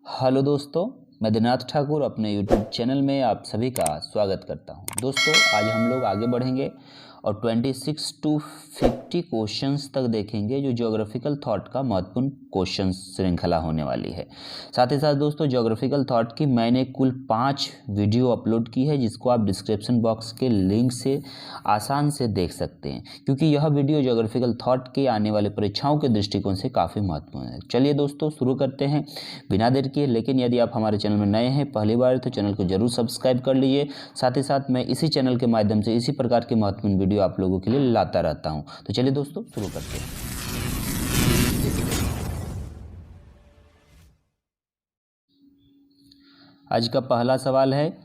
Hello दोस्तों, मैं दिनाथ ठाकुर अपने यूट्यूब चैनल में आप सभी का स्वागत करता हूं। दोस्तों, आज हम लोग आगे बढ़ेंगे और 26 टू 50 क्वेश्चंस तक देखेंगे जो ज्योग्राफिकल थॉट का महत्वपूर्ण क्वेश्चन श्रृंखला होने वाली है। साथ ही साथ दोस्तों, ज्योग्राफिकल थॉट की मैंने कुल 5 वीडियो अपलोड की है जिसको आप डिस्क्रिप्शन बॉक्स के लिंक से आसान से देख सकते हैं, क्योंकि यह वीडियो ज्योग्राफिकल थॉट के आने वाले परीक्षाओं के दृष्टिकोण से काफ़ी महत्वपूर्ण है। चलिए दोस्तों, शुरू करते हैं बिना देर किए। लेकिन यदि आप हमारे चैनल में नए हैं, पहली बार, तो चैनल को जरूर सब्सक्राइब कर लीजिए। साथ ही साथ मैं इसी चैनल के माध्यम से इसी प्रकार के महत्वपूर्ण वीडियो आप लोगों के लिए लाता रहता हूं। तो चलिए दोस्तों, शुरू करते हैं। आज का पहला सवाल है,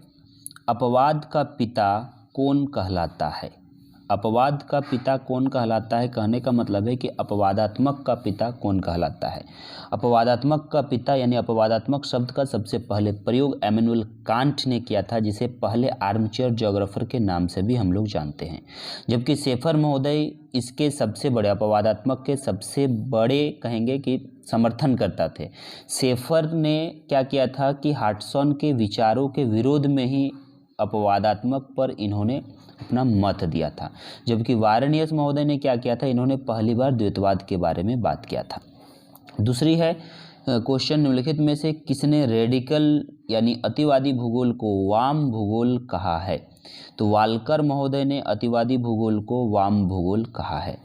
अपवाद का पिता कौन कहलाता है? अपवाद का पिता कौन कहलाता है कहने का मतलब है कि अपवादात्मक का पिता कौन कहलाता है। अपवादात्मक का पिता यानी अपवादात्मक शब्द का सबसे पहले प्रयोग इमैनुअल कांट ने किया था, जिसे पहले आर्मचेयर ज्योग्राफर के नाम से भी हम लोग जानते हैं। जबकि शेफर महोदय इसके सबसे बड़े अपवादात्मक के सबसे बड़े कहेंगे कि समर्थन करता थे। शेफर ने क्या किया था कि हाटसन के विचारों के विरोध में ही अपवादात्मक पर इन्होंने अपना मत दिया था। जबकि वारेनियस महोदय ने क्या किया था, इन्होंने पहली बार द्वैतवाद के बारे में बात किया था। दूसरी है, क्वेश्चन निम्नलिखित में से किसने रेडिकल यानी अतिवादी भूगोल को वाम भूगोल कहा है? तो वालकर महोदय ने अतिवादी भूगोल को वाम भूगोल कहा है।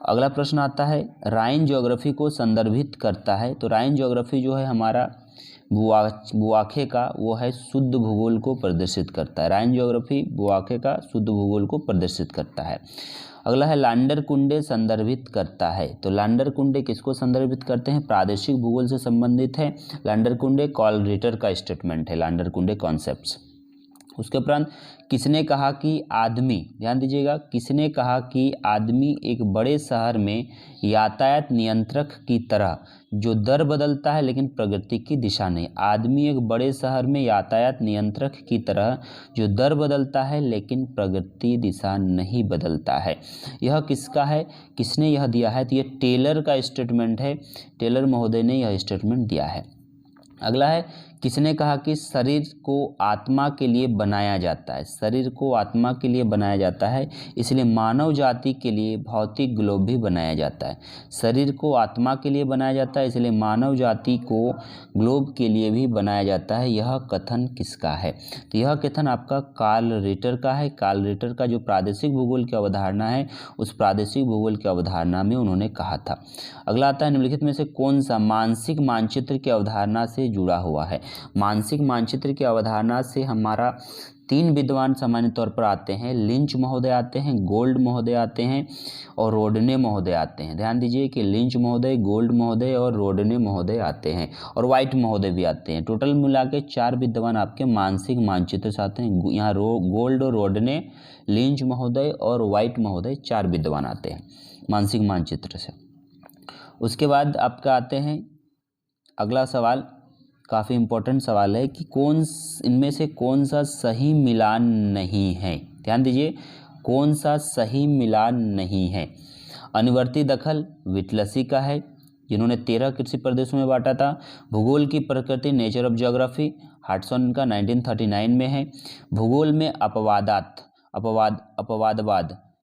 अगला प्रश्न आता है, राइन ज्योग्राफी को संदर्भित करता है। तो राइन ज्योग्राफी जो है हमारा बुआखे का, वो है शुद्ध भूगोल को प्रदर्शित करता है। राइन ज्योग्राफी बुआखे का शुद्ध भूगोल को प्रदर्शित करता है। अगला है, लांडर कुंडे संदर्भित करता है। तो लांडर कुंडे किसको संदर्भित करते हैं? प्रादेशिक भूगोल से संबंधित है। लांडर कुंडे कार्ल रिटर का स्टेटमेंट है, लांडर कुंडे कॉन्सेप्ट्स। उसके उपरांत किसने कहा कि आदमी, ध्यान दीजिएगा, किसने कहा कि आदमी एक बड़े शहर में यातायात नियंत्रक की तरह जो दर बदलता है लेकिन प्रगति की दिशा नहीं। आदमी एक बड़े शहर में यातायात नियंत्रक की तरह जो दर बदलता है लेकिन प्रगति दिशा नहीं बदलता है। यह किसका है, किसने यह दिया है? तो यह टेलर का स्टेटमेंट है। टेलर महोदय ने यह स्टेटमेंट दिया है। अगला है, किसने कहा कि शरीर को आत्मा के लिए बनाया जाता है? शरीर को आत्मा के लिए बनाया जाता है, इसलिए मानव जाति के लिए भौतिक ग्लोब भी बनाया जाता है। शरीर को आत्मा के लिए बनाया जाता है, इसलिए मानव जाति को ग्लोब के लिए भी बनाया जाता है। यह कथन किसका है? तो यह कथन आपका कार्ल रिटर का है। कार्ल रिटर का जो प्रादेशिक भूगोल की अवधारणा है, उस प्रादेशिक भूगोल की अवधारणा में उन्होंने कहा था। अगला आता है, निम्नलिखित में से कौन सा मानसिक मानचित्र की अवधारणा से जुड़ा हुआ है? मानसिक मानचित्र की अवधारणा से हमारा 3 विद्वान सामान्य तौर पर आते हैं। लिंच महोदय आते हैं, गोल्ड महोदय आते हैं और रोडने महोदय आते हैं। ध्यान दीजिए कि लिंच महोदय, गोल्ड महोदय और रोडने महोदय आते हैं, और वाइट महोदय भी आते हैं। टोटल मिला के 4 विद्वान आपके मानसिक मानचित्र से आते हैं। यहाँ गोल्ड और रोडने, लिंच महोदय और वाइट महोदय 4 विद्वान आते हैं मानसिक मानचित्र से। उसके बाद आपका आते हैं अगला सवाल, काफ़ी इम्पोर्टेंट सवाल है कि इनमें से कौन सा सही मिलान नहीं है? ध्यान दीजिए, कौन सा सही मिलान नहीं है? अनुवर्ती दखल विटलसी का है, जिन्होंने 13 कृषि प्रदेशों में बांटा था। भूगोल की प्रकृति, नेचर ऑफ ज्योग्राफी, हाटसन का 1939 में है। भूगोल में अपवादवाद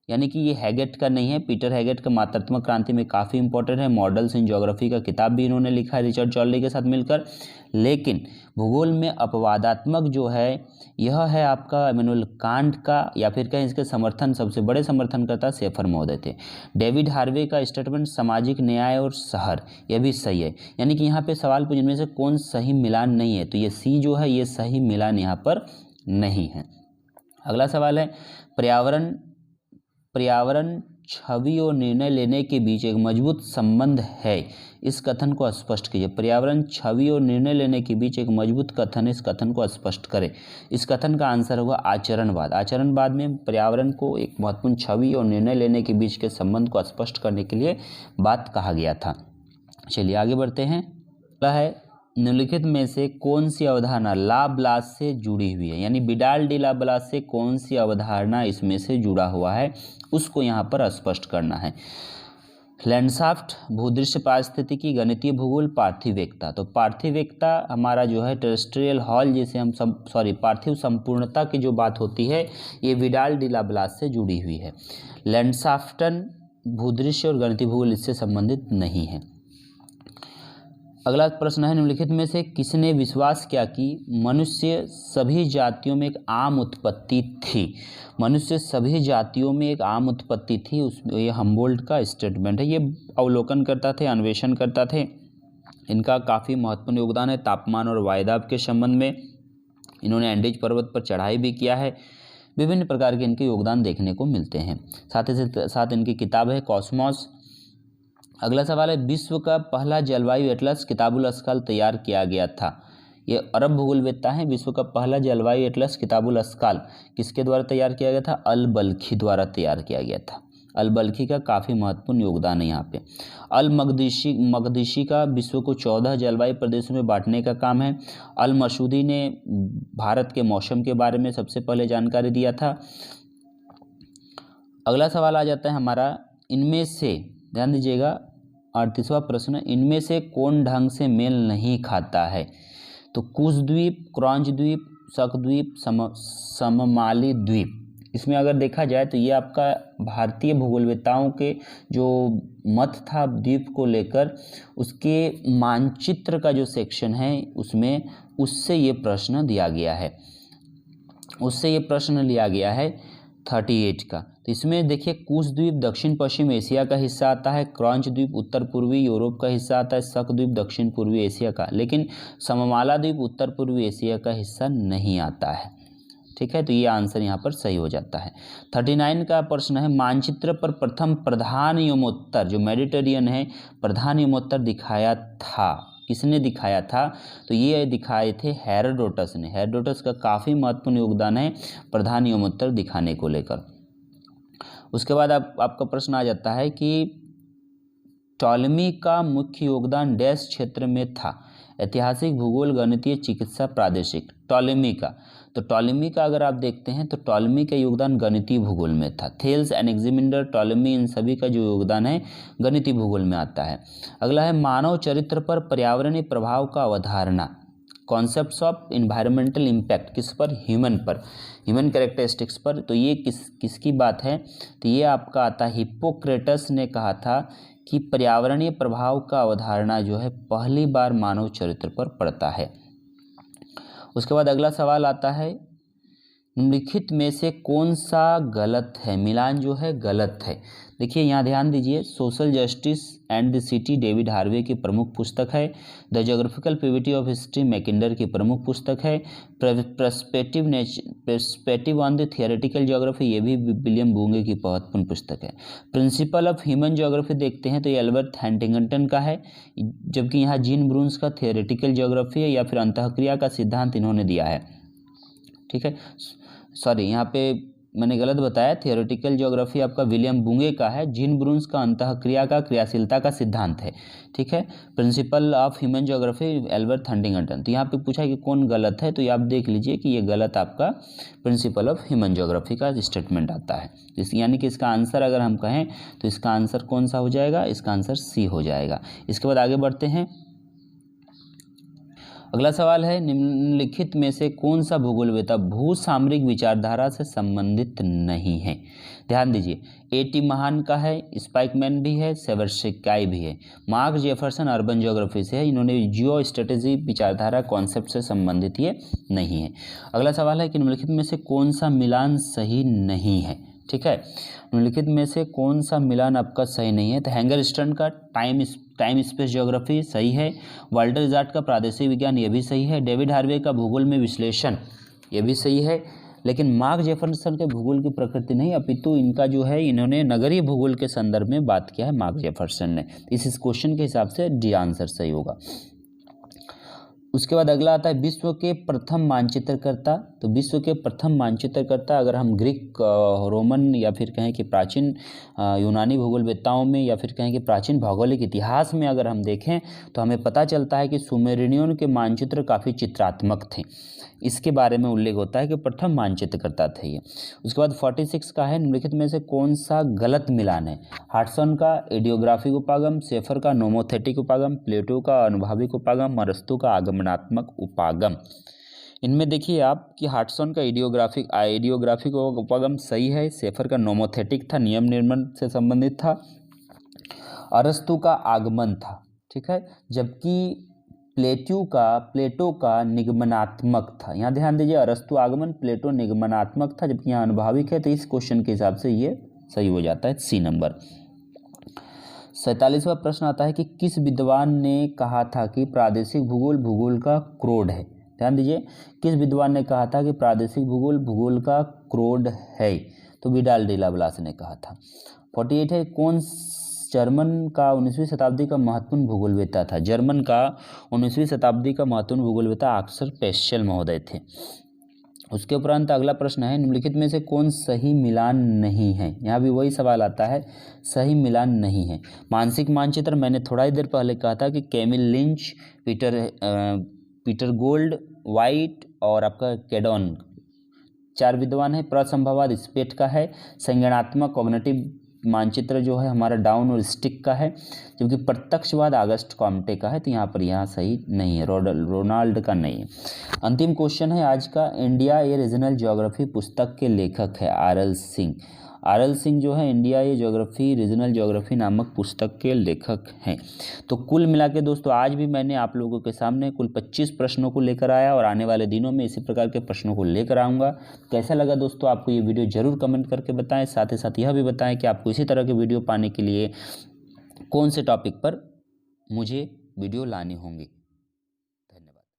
यानी कि ये हैगेट का नहीं है, पीटर हैगेट का मात्रात्मक क्रांति में काफ़ी इंपॉर्टेंट है। मॉडल्स इन ज्योग्राफी का किताब भी इन्होंने लिखा है रिचर्ड चॉर्ली के साथ मिलकर। लेकिन भूगोल में अपवादात्मक जो है, यह है आपका इमैनुअल कांट का, या फिर कहें इसके समर्थन सबसे बड़े समर्थनकर्ता शेफर महोदय थे। डेविड हार्वे का स्टेटमेंट सामाजिक न्याय और शहर, यह भी सही है। यानी कि यहाँ पे सवाल पूछने में से कौन सही मिलान नहीं है, तो ये सी जो है ये सही मिलान यहाँ पर नहीं है। अगला सवाल है, पर्यावरण छवि और निर्णय लेने के बीच एक मजबूत संबंध है, इस कथन को स्पष्ट कीजिए। पर्यावरण छवि और निर्णय लेने के बीच एक मजबूत कथन है, इस कथन को स्पष्ट करें। इस कथन का आंसर होगा आचरणवाद। आचरणवाद में पर्यावरण को एक महत्वपूर्ण छवि और निर्णय लेने के बीच के संबंध को स्पष्ट करने के लिए बात कहा गया था। चलिए आगे बढ़ते हैं। अगला है, निम्नलिखित में से कौन सी अवधारणा लाब्लास से जुड़ी हुई है? यानी विडाल डी लाब्लास से कौन सी अवधारणा इसमें से जुड़ा हुआ है, उसको यहाँ पर स्पष्ट करना है। लैंडस्केप, भूदृश्य, पारिस्थितिकी, गणितीय भूगोल, पार्थिव एकता। तो पार्थिव एकता हमारा जो है टेरेस्ट्रियल हॉल, जिसे हम पार्थिव संपूर्णता की जो बात होती है, ये विडाल डी ला ब्लास से जुड़ी हुई है। लैंडस्केप, भूदृश्य और गणितीय भूगोल इससे संबंधित नहीं है। अगला प्रश्न है, निम्नलिखित में से किसने विश्वास किया कि मनुष्य सभी जातियों में एक आम उत्पत्ति थी? मनुष्य सभी जातियों में एक आम उत्पत्ति थी, उसमें ये हम्बोल्ट का स्टेटमेंट है। ये अवलोकन करता थे, अन्वेषण करता थे। इनका काफ़ी महत्वपूर्ण योगदान है तापमान और वायुदाब के संबंध में। इन्होंने एंडीज पर्वत पर चढ़ाई भी किया है। विभिन्न प्रकार के इनके योगदान देखने को मिलते हैं। साथ ही साथ इनकी किताब है कॉस्मॉस। अगला सवाल है, विश्व का पहला जलवायु एटलस किताबुल अस्काल तैयार किया गया था। ये अरब भूगोलवेत्ता हैं। विश्व का पहला जलवायु एटलस किताबुल अस्काल किसके द्वारा तैयार किया गया था? अल बल्खी द्वारा तैयार किया गया था। अल बल्खी का काफ़ी महत्वपूर्ण योगदान है यहाँ पे। अल मकदीशी का विश्व को 14 जलवायु प्रदेशों में बांटने का काम है। अल मसूदी ने भारत के मौसम के बारे में सबसे पहले जानकारी दिया था। अगला सवाल आ जाता है हमारा, इनमें से, ध्यान दीजिएगा, 38वां प्रश्न, इनमें से कौन ढंग से मेल नहीं खाता है? तो कुश द्वीप, क्रॉन्च द्वीप, शक द्वीप, सममाली द्वीप। इसमें अगर देखा जाए तो ये आपका भारतीय भूगोलवेत्ताओं के जो मत था द्वीप को लेकर, उसके मानचित्र का जो सेक्शन है उससे ये प्रश्न दिया गया है। उससे ये प्रश्न लिया गया है 38 का। तो इसमें देखिए, कुश द्वीप दक्षिण पश्चिम एशिया का हिस्सा आता है, क्रॉन्च द्वीप उत्तर पूर्वी यूरोप का हिस्सा आता है, शक द्वीप दक्षिण पूर्वी एशिया का, लेकिन सममाला द्वीप उत्तर पूर्वी एशिया का हिस्सा नहीं आता है। ठीक है, तो ये आंसर यहाँ पर सही हो जाता है। 39 का प्रश्न है, मानचित्र पर प्रथम प्रधान यमोत्तर, जो मेडिटेरियन है, प्रधान यमोत्तर दिखाया था, किसने दिखाया था? तो ये दिखाए थे हेरोडोटस ने। हेरोडोटस का काफ़ी महत्वपूर्ण योगदान है प्रधान यमोत्तर दिखाने को लेकर। उसके बाद आपका प्रश्न आ जाता है कि टॉलमी का मुख्य योगदान डैश क्षेत्र में था? ऐतिहासिक, भूगोल, गणितीय, चिकित्सा, प्रादेशिक। टॉलमी का, तो टॉलमी का अगर आप देखते हैं तो टॉलमी का योगदान गणितीय भूगोल में था। थेल्स, एनेक्सिमेंडर, टॉलमी, इन सभी का जो योगदान है गणितीय भूगोल में आता है। अगला है, मानव चरित्र पर पर्यावरणीय प्रभाव का अवधारणा, कॉन्सेप्ट्स ऑफ इन्वायरमेंटल इम्पैक्ट, किस पर? ह्यूमन पर, ह्यूमन कैरेक्टरिस्टिक्स पर। तो ये किसकी बात है? तो ये आपका आता है, हिप्पोक्रेटस ने कहा था कि पर्यावरणीय प्रभाव का अवधारणा जो है पहली बार मानव चरित्र पर पड़ता है। उसके बाद अगला सवाल आता है, निम्नलिखित में से कौन सा गलत है? मिलान जो है गलत है। देखिए यहाँ ध्यान दीजिए, social justice and the city David Harvey की प्रमुख पुस्तक है। The geographical privity of history Mackinder की प्रमुख पुस्तक है। Perspective on the theoretical geography, ये भी विलियम बूंगे की महत्वपूर्ण पुस्तक है। प्रिंसिपल ऑफ ह्यूमन ज्योग्राफी देखते हैं तो ये एल्बर्ट हंटिंगटन का है, जबकि यहाँ जीन ब्रून्स का थियोरेटिकल ज्योग्राफी है, या फिर अंतःक्रिया का सिद्धांत इन्होंने दिया है। ठीक है, सॉरी यहाँ पे मैंने गलत बताया, थियोरेटिकल ज्योग्राफी आपका विलियम बूंगे का है, जीन ब्रून्स का अंतःक्रिया का क्रियाशीलता का सिद्धांत है। ठीक है, principle of human geography Albert Huntington. तो यहाँ पे पूछा है कि कौन गलत है, तो ये आप देख लीजिए कि ये गलत आपका प्रिंसिपल ऑफ ह्यूमन ज्योग्राफी का स्टेटमेंट आता है। यानी कि इसका आंसर अगर हम कहें तो इसका आंसर कौन सा हो जाएगा? इसका आंसर सी हो जाएगा। इसके बाद आगे बढ़ते हैं। अगला सवाल है, निम्नलिखित में से कौन सा भूगोलवेत्ता भू सामरिक विचारधारा से संबंधित नहीं है? ध्यान दीजिए, A.T. महान का है, स्पाइकमैन भी है, सेवर्सिकाई भी है। मार्क जेफरसन अर्बन ज्योग्राफी से है, इन्होंने जियो स्ट्रेटेजी विचारधारा कॉन्सेप्ट से संबंधित ये नहीं है। अगला सवाल है कि निम्नलिखित में से कौन सा मिलान सही नहीं है? ठीक है, निम्नलिखित में से कौन सा मिलान आपका सही नहीं है? तो हैंगरस्टर्न का टाइम स्पेस ज्योग्राफी सही है। वाल्टर इजार्ड का प्रादेशिक विज्ञान, ये भी सही है। डेविड हार्वे का भूगोल में विश्लेषण, ये भी सही है। लेकिन मार्क जेफरसन के भूगोल की प्रकृति नहीं, अपितु इनका जो है, इन्होंने नगरीय भूगोल के संदर्भ में बात किया है मार्क जेफरसन ने। इस क्वेश्चन के हिसाब से डी आंसर सही होगा। उसके बाद अगला आता है विश्व के प्रथम मानचित्रकर्ता। तो विश्व के प्रथम मानचित्रकर्ता अगर हम ग्रीक, रोमन या फिर कहें कि प्राचीन यूनानी भूगोलवेत्ताओं में या फिर कहें कि प्राचीन भौगोलिक इतिहास में अगर हम देखें तो हमें पता चलता है कि सुमेरियनों के मानचित्र काफ़ी चित्रात्मक थे। इसके बारे में उल्लेख होता है कि प्रथम मानचित्रकर्ता थे ये। उसके बाद 46 का है निम्नलिखित में से कौन सा गलत मिलान है? हाडसन का एडियोग्राफिक उपागम, शेफर का नोमोथेटिक उपागम, प्लेटो का अनुभाविक उपागम, अरस्तू का आगमनात्मक उपागम। इनमें देखिए आप कि हाडसन का एडियोग्राफिक उपागम सही है, शेफर का नोमोथेटिक था, नियम निर्माण से संबंधित था, अरस्तू का आगमन था, ठीक है, जबकि प्लेटो का निगमनात्मक था। यहाँ ध्यान दीजिए, अरस्तु आगमन, प्लेटो निगमनात्मक था, जबकि यहाँ अनुभाविक है। तो इस क्वेश्चन के हिसाब से ये सही हो जाता है, सी नंबर। 47वां प्रश्न आता है कि किस विद्वान ने कहा था कि प्रादेशिक भूगोल भूगोल का क्रोड है? ध्यान दीजिए, किस विद्वान ने कहा था कि प्रादेशिक भूगोल भूगोल का क्रोड है? तो विडाल डिला ब्लास ने कहा था। 48 है कौन जर्मन का 19वीं शताब्दी का महत्वपूर्ण भूगोलवेत्ता था? जर्मन का 19वीं शताब्दी का महत्वपूर्ण भूगोलवेत्ता अक्सर पेस्चल महोदय थे। उसके उपरांत अगला प्रश्न है निम्नलिखित में से कौन सही मिलान नहीं है? यहाँ भी वही सवाल आता है, सही मिलान नहीं है। मानसिक मानचित्र मैंने थोड़ा ही देर पहले कहा था कि camel lynch, Peter gold, white और आपका कैडॉन, 4 विद्वान है। प्रसंभववाद स्पेट का है। संगणनात्मक कॉग्निटिव मानचित्र जो है हमारा डाउन और स्टिक का है, जबकि प्रत्यक्षवाद अगस्ट कॉम्टे का है। तो यहाँ सही नहीं है, रोनाल्ड का नहीं है। अंतिम क्वेश्चन है आज का, इंडिया ए रीजनल ज्योग्राफी पुस्तक के लेखक है आरएल सिंह। आरएल सिंह जो है इंडिया ए ज्योग्राफी रीजनल ज्योग्राफी नामक पुस्तक के लेखक हैं। तो कुल मिला के दोस्तों आज भी मैंने आप लोगों के सामने कुल 25 प्रश्नों को लेकर आया और आने वाले दिनों में इसी प्रकार के प्रश्नों को लेकर आऊँगा। कैसा लगा दोस्तों आपको ये वीडियो ज़रूर कमेंट करके बताएं। साथ ही साथ यह भी बताएं कि आपको इसी तरह के वीडियो पाने के लिए कौन से टॉपिक पर मुझे वीडियो लानी होंगी।